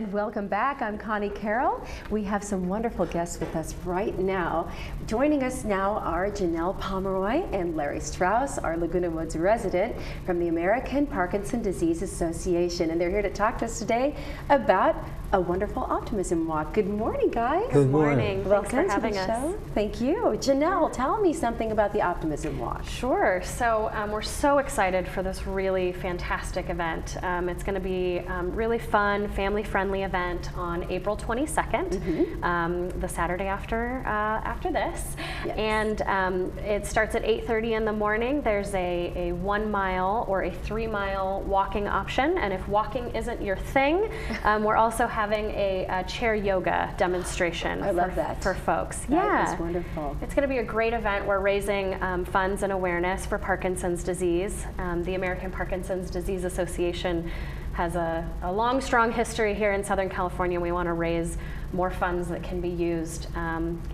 and welcome back. I'm Connie Carroll. We have some wonderful guests with us right now. Joining us now are Janelle Pomeroy and Larry Strauss, our Laguna Woods resident from the American Parkinson's Disease Association, and they're here to talk to us today about a wonderful optimism walk. Good morning, guys. Good morning. Welcome Thanks for having to the us. show. Thank you. Janelle, tell me something about the optimism walk. Sure. So we're so excited for this really fantastic event. It's going to be really fun, family-friendly event on April 22nd, the Saturday after this. Yes. And it starts at 8:30 in the morning. There's a 1 mile or a 3 mile walking option. And if walking isn't your thing, we're also having a chair yoga demonstration for folks. That is wonderful. It's going to be a great event. We're raising funds and awareness for Parkinson's disease. The American Parkinson's Disease Association has a long, strong history here in Southern California. We want to raise more funds that can be used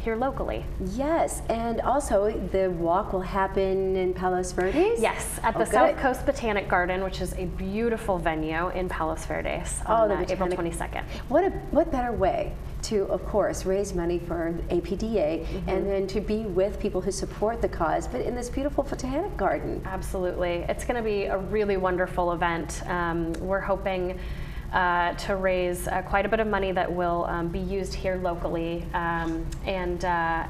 here locally. Yes, and also the walk will happen in Palos Verdes? Yes, at the South Coast Botanic Garden, which is a beautiful venue in Palos Verdes on April 22nd. What better way to, of course, raise money for APDA and then to be with people who support the cause, but in this beautiful botanic garden. Absolutely. It's going to be a really wonderful event. We're hoping to raise quite a bit of money that will be used here locally, and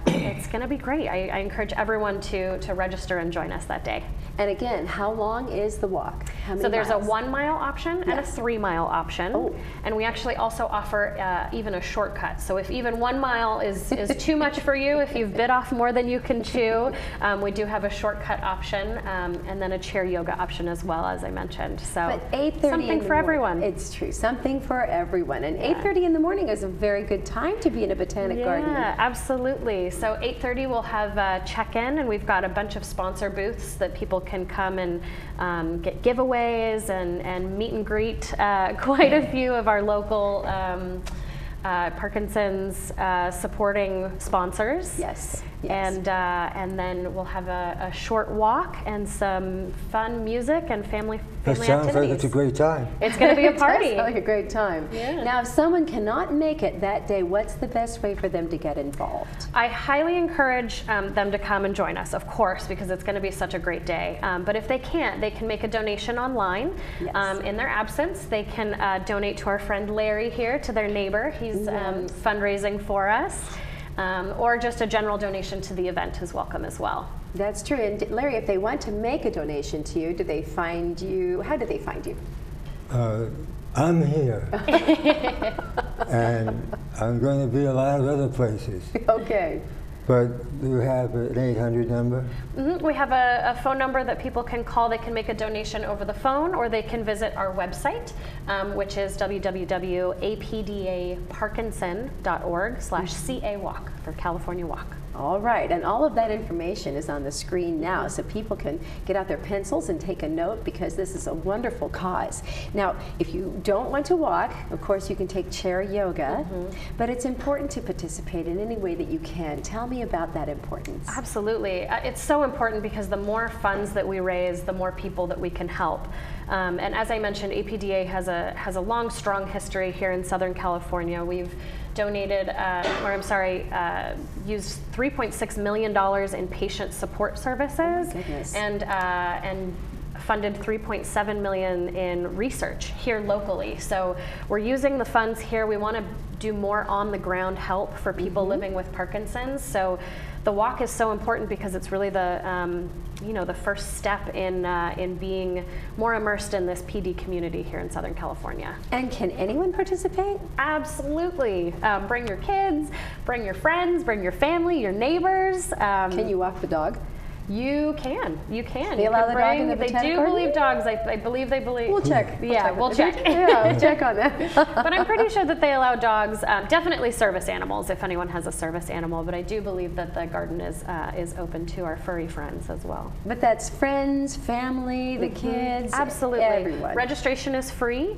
it's going to be great. I encourage everyone to register and join us that day. And again, how long is the walk? How many So there's miles? a 1 mile option and a 3 mile option, and we actually also offer even a shortcut. So if even 1 mile is too much for you, if you've bit off more than you can chew, we do have a shortcut option, and then a chair yoga option as well, as I mentioned. So but 8:30 something for everyone. It's true, something for everyone. And 8:30 in the morning is a very good time to be in a botanic garden. Yeah, absolutely. So 8:30 we'll have check-in, and we've got a bunch of sponsor booths that people can come and get giveaways and meet and greet quite a few of our local Parkinson's supporting sponsors. Yes. And then we'll have a short walk and some fun music and family That sounds activities. like it's a great time. It's going to be a party. It does sound like a great time. Yeah. Now, if someone cannot make it that day, what's the best way for them to get involved? I highly encourage them to come and join us, of course, because it's going to be such a great day. But if they can't, they can make a donation online. Yes. In their absence, they can donate to our friend Larry here, to their neighbor. He's fundraising for us. Or just a general donation to the event is welcome as well. That's true. And Larry, if they want to make a donation to you, do they find you? How do they find you? I'm here. And I'm going to be a lot of other places. Okay. But do you have an 800 number? We have a phone number that people can call. They can make a donation over the phone, or they can visit our website, which is www.apdaparkinson.org/CA Walk for California Walk. All right, and all of that information is on the screen now, so people can get out their pencils and take a note, because this is a wonderful cause. Now, if you don't want to walk, of course you can take chair yoga, but it's important to participate in any way that you can. Tell me about that importance. Absolutely. It's so important because the more funds that we raise, the more people that we can help. And as I mentioned, APDA has a long, strong history here in Southern California. We've donated, used $3.6 million in patient support services, and funded $3.7 million in research here locally. So we're using the funds here. We want to do more on-the-ground help for people living with Parkinson's. So the walk is so important because it's really the the first step in being more immersed in this PD community here in Southern California. And can anyone participate? Absolutely. Bring your kids, bring your friends, bring your family, your neighbors. Can you walk the dog? You can. They allow the dog in the botanic They do garden? believe dogs. I believe they believe. We'll check. We'll check. Yeah, we'll check on that. But I'm pretty sure that they allow dogs, definitely service animals if anyone has a service animal, but I do believe that the garden is open to our furry friends as well. But that's friends, family, the kids, absolutely. Everyone. Registration is free,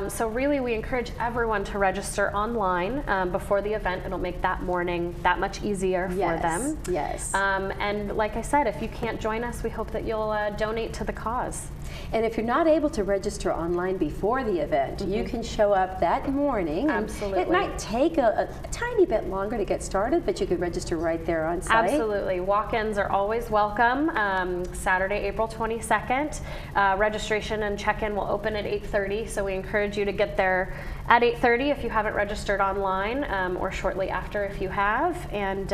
so really we encourage everyone to register online before the event. It'll make that morning that much easier for them. Yes. And like I said, if you can't join us, we hope that you'll donate to the cause. And if you're not able to register online before the event, you can show up that morning. Absolutely. It might take a tiny bit longer to get started, but you could register right there on site. Absolutely. Walk-ins are always welcome. Saturday, April 22nd. Registration and check-in will open at 8:30, so we encourage you to get there at 8:30 if you haven't registered online, or shortly after if you have, and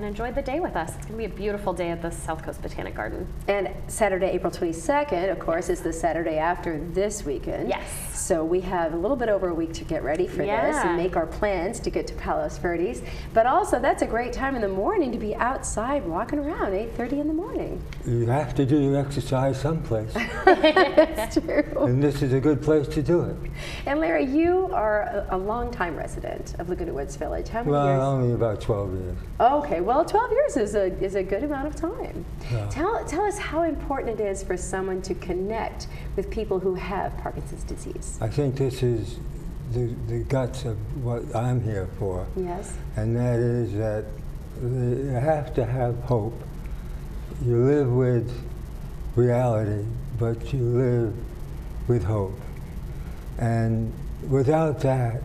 enjoy the day with us. It's going to be a beautiful day at the South Coast Botanic Garden. And Saturday, April 22nd, of course, is the Saturday after this weekend. Yes. So we have a little bit over a week to get ready for this and make our plans to get to Palos Verdes. But also, that's a great time in the morning to be outside walking around, 8:30 in the morning. You have to do your exercise someplace. That's true. And this is a good place to do it. And Larry, you are a longtime resident of Laguna Woods Village. How many Well, years? only about 12 years. Okay, well, 12 years is a good amount of time. Yeah. Tell us how important it is for someone to connect with people who have Parkinson's disease. I think this is the guts of what I'm here for. Yes. And that is that you have to have hope. You live with reality, but you live with hope. And without that,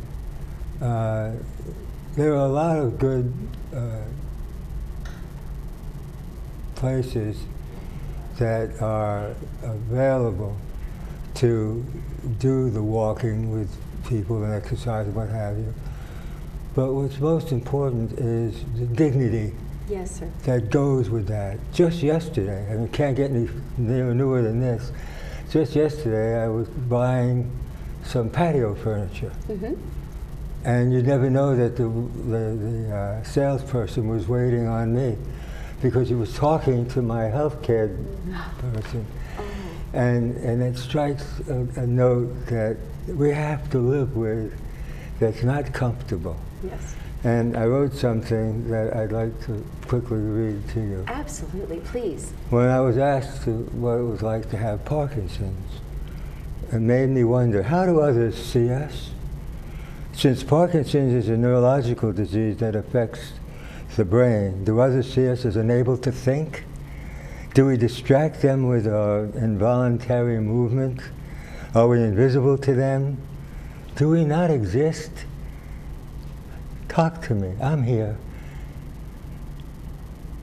there are a lot of good places that are available to do the walking with people and exercise and what have you. But what's most important is the dignity Yes, sir. that goes with that. Just yesterday, and it can't get any newer than this, just yesterday I was buying some patio furniture. And you never know that the salesperson was waiting on me because he was talking to my healthcare person. And it strikes a note that we have to live with that's not comfortable. Yes. And I wrote something that I'd like to quickly read to you. Absolutely, please. When I was asked what it was like to have Parkinson's, it made me wonder, how do others see us? Since Parkinson's is a neurological disease that affects the brain, do others see us as unable to think? Do we distract them with our involuntary movement? Are we invisible to them? Do we not exist? Talk to me, I'm here.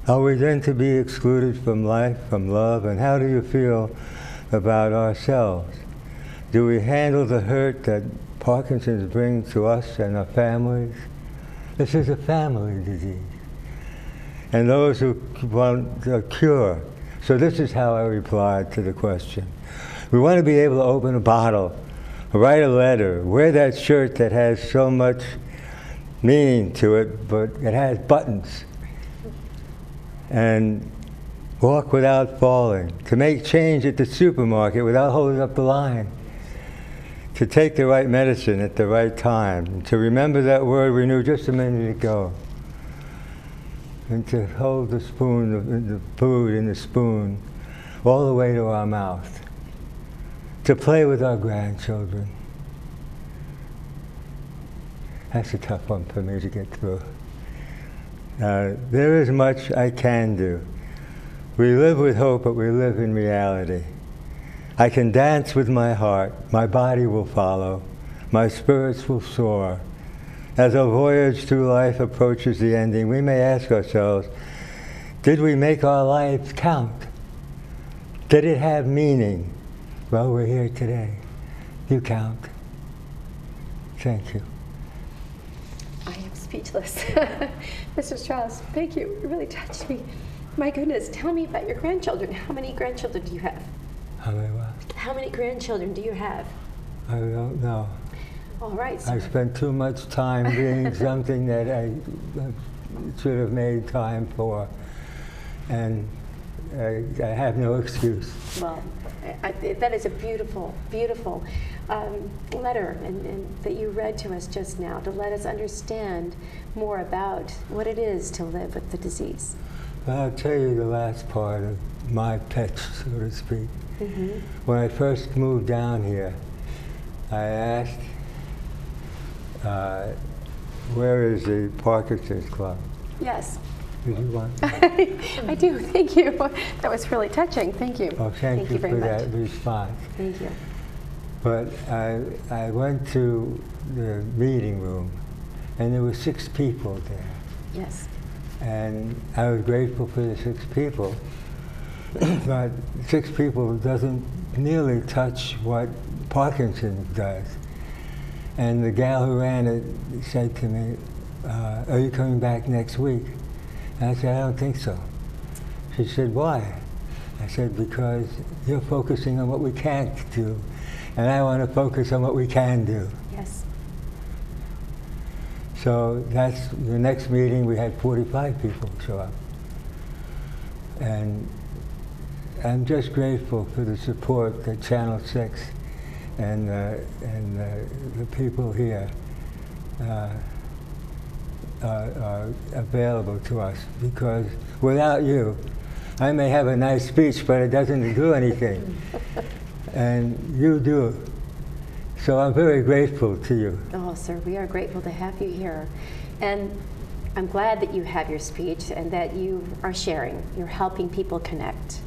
Are we then to be excluded from life, from love? And how do you feel about ourselves? Do we handle the hurt that Parkinson's brings to us and our families? This is a family disease. And those who want a cure. So this is how I replied to the question. We want to be able to open a bottle, write a letter, wear that shirt that has so much meaning to it, but it has buttons, and walk without falling, to make change at the supermarket without holding up the line, to take the right medicine at the right time, to remember that word we knew just a minute ago, and to hold the spoon, the food in the spoon, all the way to our mouth, to play with our grandchildren. That's a tough one for me to get through. There is much I can do. We live with hope, but we live in reality. I can dance with my heart, my body will follow, my spirits will soar. As our voyage through life approaches the ending, we may ask ourselves, did we make our lives count? Did it have meaning? Well, we're here today. You count. Thank you. I am speechless. Mr. Strauss, thank you. It really touched me. My goodness, tell me about your grandchildren. How many grandchildren do you have? How many what? How many grandchildren do you have? I don't know. All right, sir. I spent too much time doing something that I should have made time for, and I have no excuse. Well, that is a beautiful, beautiful letter and that you read to us just now to let us understand more about what it is to live with the disease. Well, I'll tell you the last part of my pitch, so to speak. When I first moved down here, I asked, where is the Parkinson's Club? Yes. Did you want? I do, thank you. That was really touching, thank you. Oh, thank you very for much. that response. Thank you. But I went to the meeting room, and there were 6 people there. Yes. And I was grateful for the 6 people, but 6 people doesn't nearly touch what Parkinson's does. And the gal who ran it said to me, are you coming back next week? And I said, I don't think so. She said, why? I said, because you're focusing on what we can't do, and I want to focus on what we can do. Yes. So that's the next meeting. We had 45 people show up. And I'm just grateful for the support that Channel 6 and the people here are available to us, because without you, I may have a nice speech, but it doesn't do anything. And you do. So I'm very grateful to you. Oh, sir, we are grateful to have you here. And I'm glad that you have your speech and that you are sharing. You're helping people connect.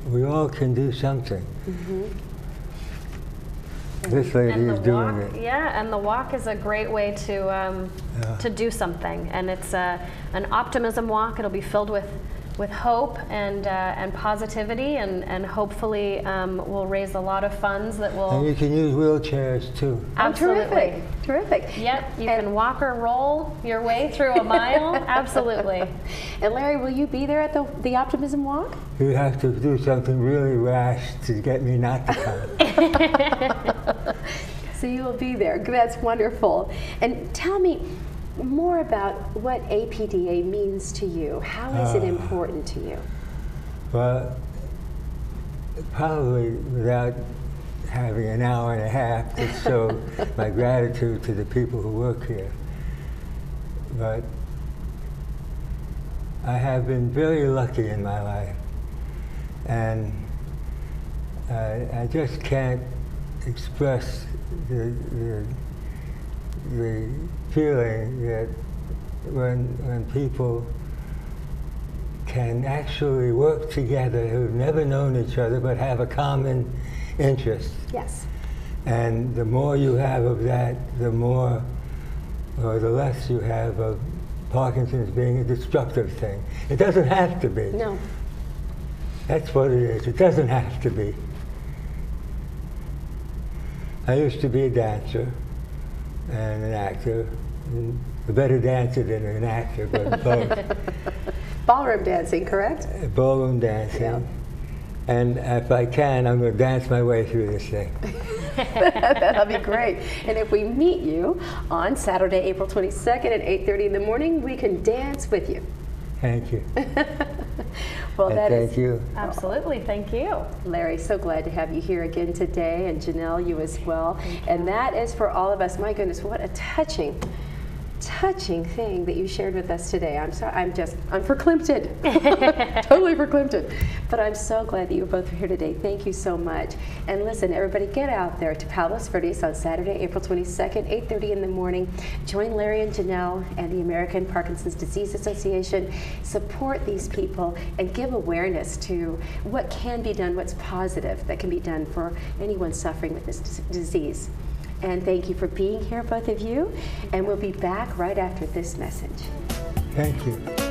We all can do something. Mm-hmm. This lady is doing it. Yeah, and the walk is a great way to do something. And it's an optimism walk. It'll be filled with hope and positivity, and hopefully we'll raise a lot of funds that will. And you can use wheelchairs too. Absolutely. Oh, terrific. Yep, you can walk or roll your way through a mile. Absolutely. And Larry, will you be there at the Optimism Walk? You have to do something really rash to get me not to come. So you will be there. That's wonderful. And tell me more about what APDA means to you. How is it important to you? Well, probably without having an hour and a half to show my gratitude to the people who work here. But I have been very lucky in my life. And I just can't express the feeling that when people can actually work together who've never known each other but have a common interest. Yes. And the more you have of that, the more or the less you have of Parkinson's being a destructive thing. It doesn't have to be. No. That's what it is. It doesn't have to be. I used to be a dancer and an actor, a better dancer than an actor, but both. Ballroom dancing, correct? Ballroom dancing. Yeah. And if I can, I'm going to dance my way through this thing. That'll be great. And if we meet you on Saturday, April 22nd at 8:30 in the morning, we can dance with you. Thank you. Well, and that thank is you. Absolutely, thank you. Larry, so glad to have you here again today, and Janelle, you as well. And that is for all of us. My goodness, what a touching thing that you shared with us today. I'm sorry, I'm verklempt. Totally verklempt. But I'm so glad that you both are here today. Thank you so much. And listen, everybody, get out there to Palos Verdes on Saturday, April 22nd, 8:30 in the morning. Join Larry and Janelle and the American Parkinson's Disease Association. Support these people and give awareness to what can be done, what's positive that can be done for anyone suffering with this disease. And thank you for being here, both of you. And we'll be back right after this message. Thank you.